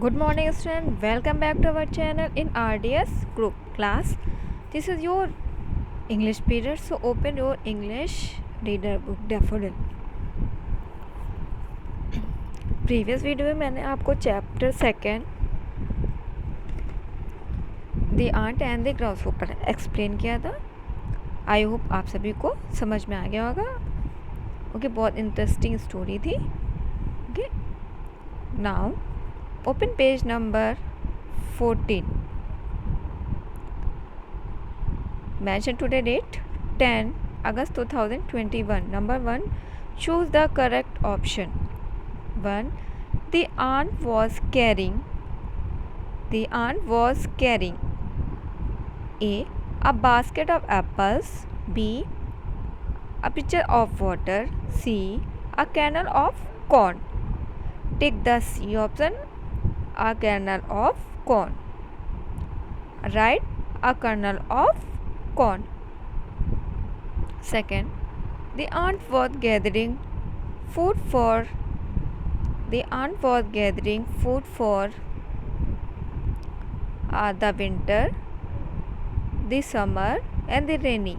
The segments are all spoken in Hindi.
Good morning, student. Welcome back to our channel in RDS group class. This is your English period, so open your English reader book Daffodil. Previous video में मैंने आपको chapter second the ant and the grasshopper explain किया था. आई होप आप सभी को समझ में आ गया होगा. ओके, बहुत इंटरेस्टिंग स्टोरी थी. Okay, now open page number 14. Mention today date 10 August 2021. Number 1, choose the correct option. 1. The aunt was carrying a basket of apples. B, a pitcher of water. C, a kernel of corn. Take the C option, a kernel of corn. Write a kernel of corn. Second, the aunt was gathering food for the winter, the summer and the rainy.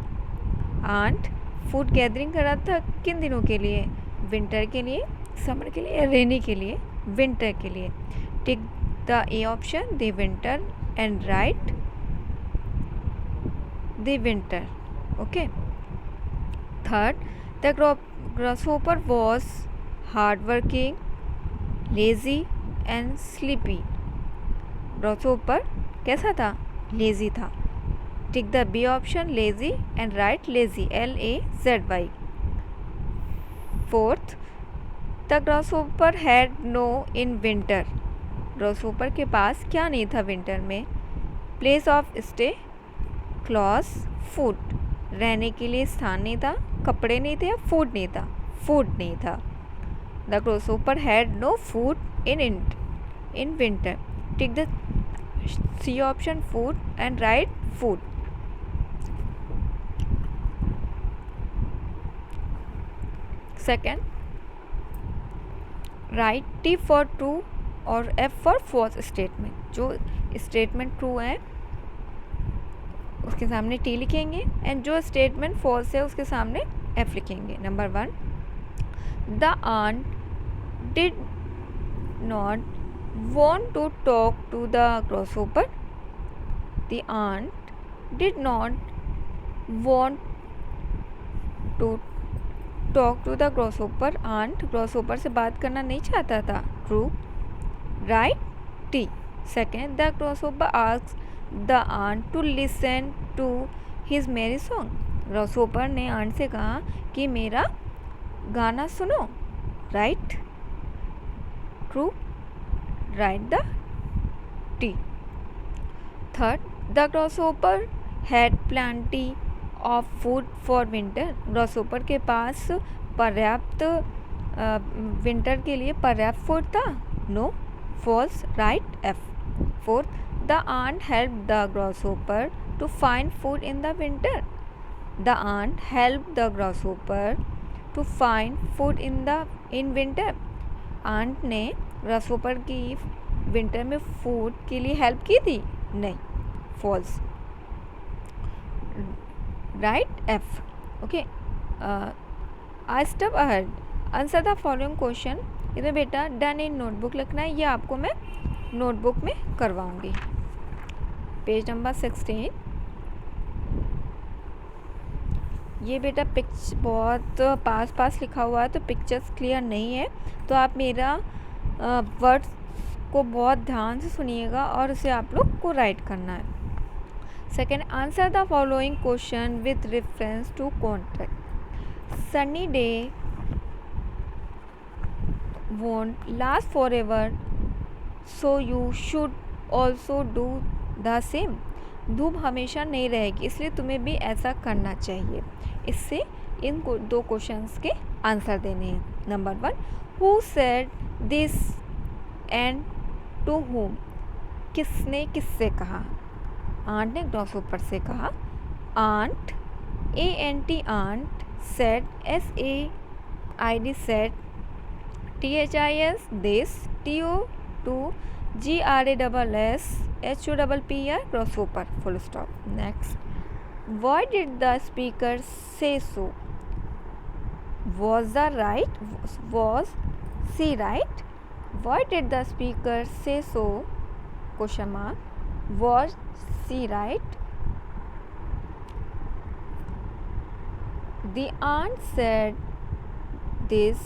Ant food gathering कर रहा था किन दिनों के लिए? विंटर के लिए, समर के लिए, रेनी के लिए, विंटर के लिए. Tick the A option, the winter, and write the winter. Okay. Third, the grasshopper was hard working, lazy and sleepy. Grasshopper कैसा था? लेजी था. Tick the B option, lazy, and write lazy, LAZY. Fourth, the grasshopper had no in winter. Grasshopper के पास क्या नहीं था विंटर में? Place of stay, cloth, food. रहने के लिए स्थान नहीं था, कपड़े नहीं थे, फूड नहीं था. फूड नहीं था. The grasshopper had no food in winter. Tick the C option, food, and write food. Second, write T for true और F फॉर फॉल्स स्टेटमेंट. जो स्टेटमेंट ट्रू है उसके सामने T लिखेंगे, एंड जो स्टेटमेंट फॉल्स है उसके सामने F लिखेंगे. Number 1, the ant did not want to talk to the grasshopper. The aunt did not want to talk to the grasshopper. Ant grasshopper से बात करना नहीं चाहता था. True. Write T. Second, the grasshopper asked the aunt to listen to his merry song. Grasshopper ने आंट से कहा कि मेरा गाना सुनो. Right. True. Write the T. Third, the grasshopper had plenty of food for winter. grasshopper के पास पर्याप्त विंटर के लिए पर्याप्त फूड था. No. False. Right F. Fourth, the aunt helped the grasshopper to find food in the winter. The aunt helped the grasshopper to find food in winter. Ant ने ग्रासहोपर की विंटर में फूड के लिए हेल्प की थी? नहीं. False. Right F. Okay. I step ahead, answer the following question. इसमें बेटा डन इन नोटबुक लिखना है. ये आपको मैं नोटबुक में करवाऊंगी. Page number 16. ये बेटा पिक्च बहुत पास लिखा हुआ है तो पिक्चर्स क्लियर नहीं है, तो आप मेरा वर्ड्स को बहुत ध्यान से सुनिएगा और उसे आप लोग को राइट करना है. Second, answer the following question with reference to context. Sunny day won't last for ever, so you should also do the same. धूप हमेशा नहीं रहेगी, इसलिए तुम्हें भी ऐसा करना चाहिए. इससे इन दो क्वेश्चंस के आंसर देने हैं. Number 1, who said this and to whom. किसने किससे कहा? आंट ने ग्रासहोपर से कहा. Ant ANT ant, said SAID said, THIS this, TO to GRASSHOPPER grasshopper, full stop. Next, why did the speaker say so? Was she right? Why did the speaker say so? Question mark. Was she right? The aunt said this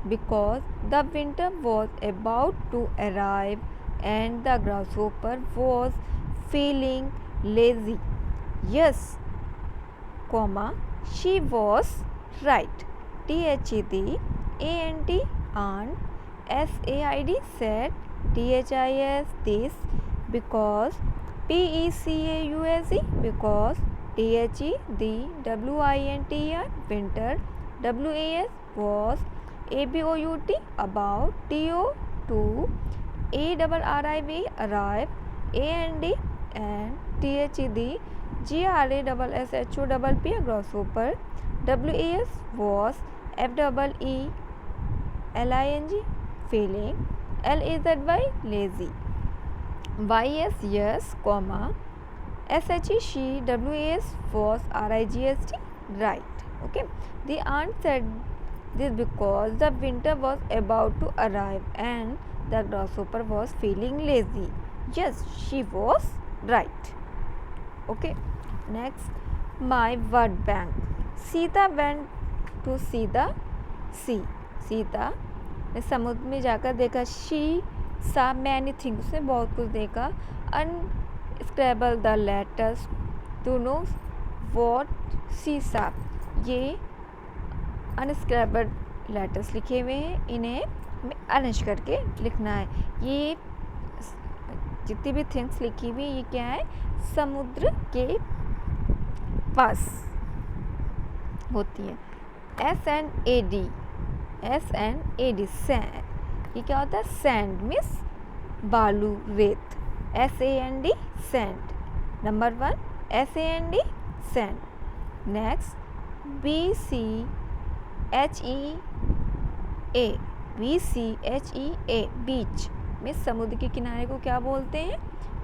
because the winter was about to arrive and the grasshopper was feeling lazy. Yes, she was right. THED aunt SAID said THIS this because PECAUSE because THE the WINTER winter WAS was ABOUT about TO to ARRIV arrive and THE GRASSHOPP grasshopper WAS was FEELING feeling LAZY lazy YS yes SHE she WAS was RIGST right. Okay, the aunt said this because the winter was about to arrive and the grasshopper was feeling lazy. Yes, she was right. Okay, next, my word bank. Sita went to see the sea. Sita ने समुद्र में जाकर देखा. शी सा मैनी थिंग्स, उसने बहुत कुछ देखा. Unscramble the letters to know what she saw. ये अनस्क्रैबल लेटर्स लिखे हुए हैं, इन्हें हमें अरेंज करके लिखना है. ये जितनी भी थिंग्स लिखी हुई ये क्या है, समुद्र के पास होती है. SNAD सैंड, ये क्या होता है, सैंड मीन्स बालू रेत. SAND sand. Number 1 SAND sand. Next BCHEA beach means समुद्र के किनारे को क्या बोलते हैं,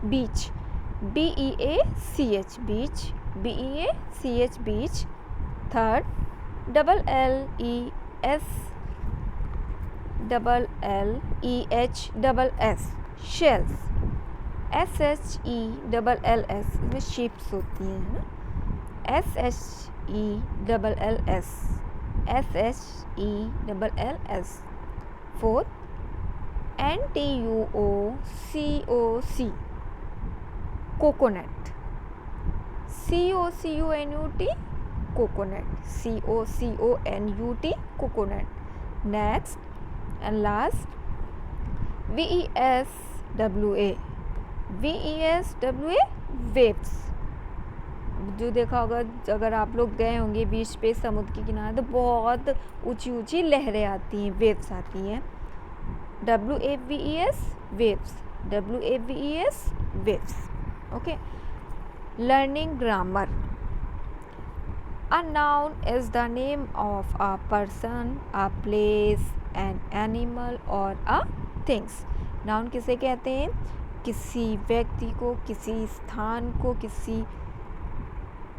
beach. BEACH beach, BEACH beach. Third LLESS shells. SHELLS इसमें शिप्स होती हैं ना. SHELLS. Fourth NTUOCOC coconut. COCUNUT coconut. COCONUT coconut. Next and last VESWA waves. जो देखा होगा अगर आप लोग गए होंगे बीच पे समुद्र के किनारे तो बहुत ऊंची ऊंची लहरें आती हैं, वेव्स आती हैं. WAVES waves. WAVES waves. Okay, learning grammar. A noun is the name of a person, a place, an animal or a things. Noun किसे कहते हैं, किसी व्यक्ति को, किसी स्थान को, किसी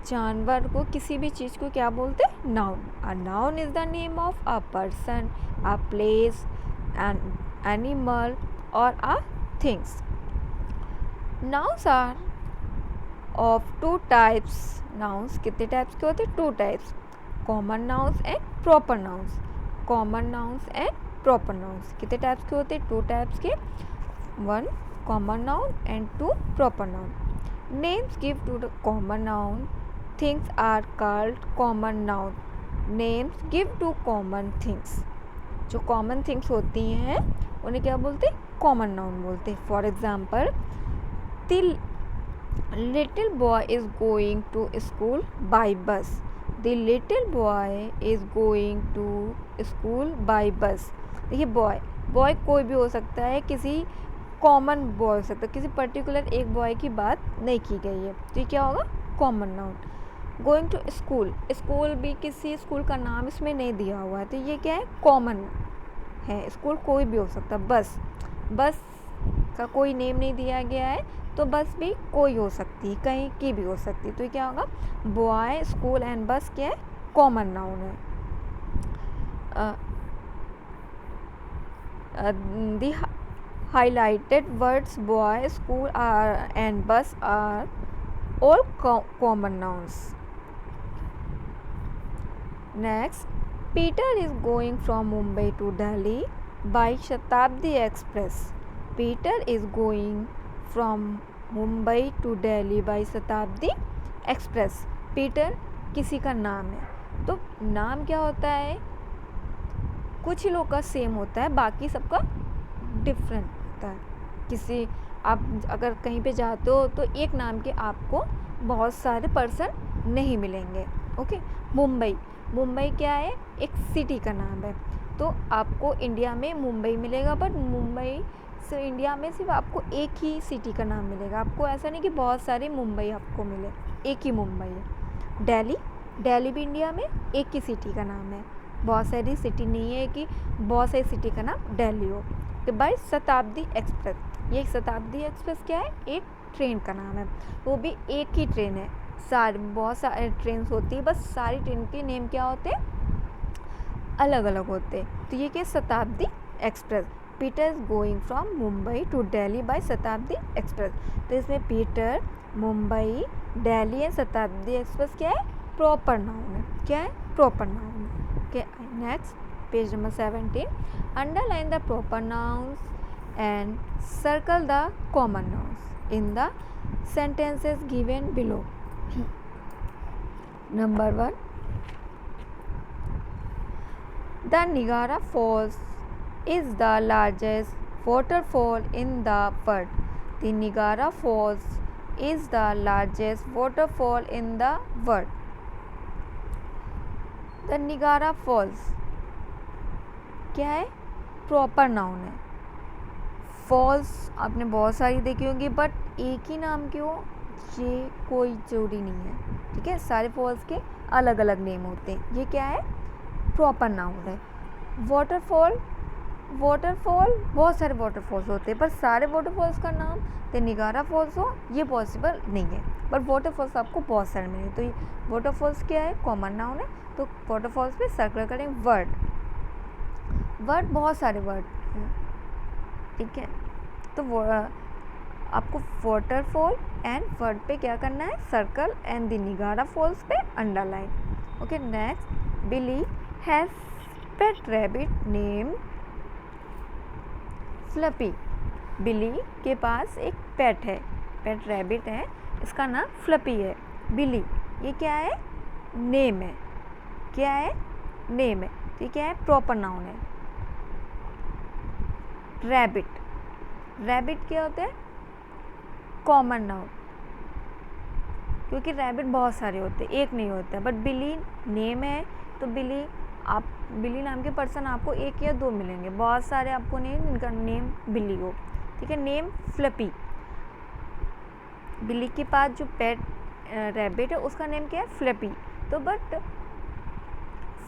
जानवर को, किसी भी चीज़ को क्या बोलते हैं, noun. A noun is the name of a person, a place, an animal or a things. Nouns are of two types. Nouns कितने टाइप्स के होते हैं, two types. Common nouns and proper nouns. Common nouns and proper nouns कितने टाइप्स के होते हैं, टू टाइप्स के. 1 common noun and 2 proper noun. Names give to the common noun. Things are called common noun. Names give to common things. जो कॉमन थिंग्स होती हैं उन्हें क्या बोलते हैं, कॉमन नाउन बोलते हैं. For example, the little boy is going to school by bus. The little boy is going to school by bus. देखिए बॉय कोई भी हो सकता है, किसी कॉमन बॉय हो सकता है, किसी पर्टिकुलर एक बॉय की बात नहीं की गई है, तो ये क्या होगा, common noun. Going to school भी किसी स्कूल का नाम इसमें नहीं दिया हुआ है, तो ये क्या है, कॉमन है. स्कूल कोई भी हो सकता है. बस का कोई नेम नहीं दिया गया है, तो बस भी कोई हो सकती है, कहीं की भी हो सकती है। तो ये क्या होगा, बॉय, स्कूल एंड बस क्या है, कॉमन नाउन है। The highlighted words boy, school and bus are all common nouns. Next, Peter is going from Mumbai to Delhi by Shatabdi Express. Peter is going from Mumbai to Delhi by Shatabdi Express. Peter किसी का नाम है, तो नाम क्या होता है, कुछ ही लोग का सेम होता है, बाकी सबका डिफरेंट होता है। किसी आप अगर कहीं पे जाते हो तो एक नाम के आपको बहुत सारे पर्सन नहीं मिलेंगे। ओके, मुंबई क्या है, एक सिटी का नाम है, तो आपको इंडिया में मुंबई मिलेगा, बट मुंबई से इंडिया में सिर्फ आपको एक ही सिटी का नाम मिलेगा। आपको ऐसा नहीं कि बहुत सारे मुंबई आपको मिले, एक ही मुंबई है। दिल्ली भी इंडिया में एक ही सिटी का नाम है, बहुत सारी सिटी नहीं है कि बहुत सारी सिटी का नाम दिल्ली हो। तो बाय शताब्दी एक्सप्रेस, ये शताब्दी एक्सप्रेस क्या है, एक ट्रेन का नाम है, वो भी एक ही ट्रेन है। बहुत सारे ट्रेन होती है, बस सारी ट्रेन के नेम क्या होते हैं, अलग अलग होते हैं। तो ये क्या, Shatabdi Express. Peter is going from Mumbai to Delhi by Shatabdi Express. तो इसमें Peter, Mumbai, Delhi and Shatabdi Express क्या है, प्रॉपर नाउन है। क्या है, प्रॉपर नाउन है। Okay, next page number 17. Underline the proper nouns and circle the common nouns in the sentences given below. Number 1, the Niagara Falls is the largest waterfall in the world. The Niagara Falls is the largest waterfall in the world. The Niagara falls क्या है, प्रॉपर नाउन है। फॉल्स आपने बहुत सारी देखी होंगी, बट एक ही नाम की हो ये कोई जरूरी नहीं है, ठीक है। सारे फॉल्स के अलग अलग नेम होते हैं, ये क्या है, प्रॉपर नाउन है। वाटरफॉल बहुत सारे वाटरफॉल्स होते हैं, पर सारे वाटरफॉल्स का नाम द निगारा फॉल्स हो ये पॉसिबल नहीं है, बट वाटरफॉल्स आपको बहुत सारे मिले। तो ये वाटरफॉल्स क्या है, कॉमन नाउन है। तो वाटरफॉल्स पे सर्कल करें वर्ड बहुत सारे वर्ड हैं, ठीक है। तो आपको वाटरफॉल एंड वर्ड पे क्या करना है, circle, and the Niagara falls पे underline. Okay, next, Billy has pet rabbit name Floppy. Billy के पास एक पेट है, पेट रैबिट है, इसका नाम फ्लपी है। बिली ये क्या है, नेम है। क्या है, नेम है। ठीक है, प्रॉपर नाउन है। रैबिट क्या होता है, कॉमन नाउन, क्योंकि रैबिट बहुत सारे होते हैं, एक नहीं होता है। बट बिली नेम है, तो बिली नाम के पर्सन आपको एक या दो मिलेंगे, बहुत सारे आपको नहीं जिनका नेम बिली हो। ठीक है, नेम फ्लपी। बिली के पास जो पेट रैबिट है उसका नेम क्या है, फ्लपी। तो बट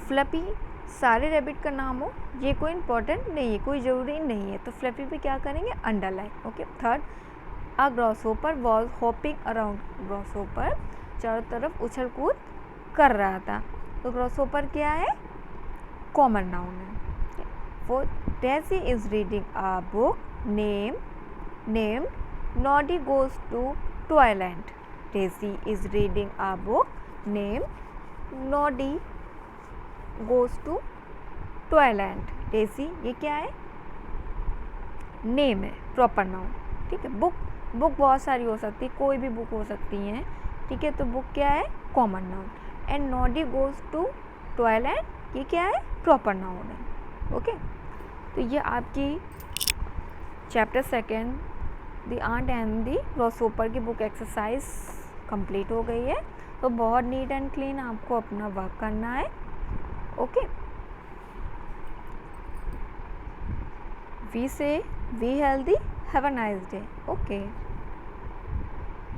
फ्लपी सारे रैबिट का नाम हो ये कोई इंपॉर्टेंट नहीं है, कोई ज़रूरी नहीं है। तो फ्लपी पे क्या करेंगे, underline. Okay, third, a grasshopper was hopping around. Grasshopper चारों तरफ उछल कूद कर रहा था। तो ग्रॉसहोपर क्या है, कॉमन नाउन है। Fourth, Daisy is reading a book named Noddy goes to toilet. Daisy is reading a book named Noddy goes to toilet. Daisy ये क्या है, नेम है, प्रॉपर नाउन। ठीक है, बुक बहुत सारी हो सकती है, कोई भी बुक हो सकती है। ठीक है, तो बुक क्या है, common noun. And Noddy goes to toilet ये क्या है, प्रॉपर नाउन है। ओके, तो ये आपकी chapter 2 the ant and the grasshopper की बुक एक्सरसाइज कंप्लीट हो गई है। तो बहुत नीट एंड क्लीन आपको अपना वर्क करना है। Okay, we say we healthy, have a nice day. Okay.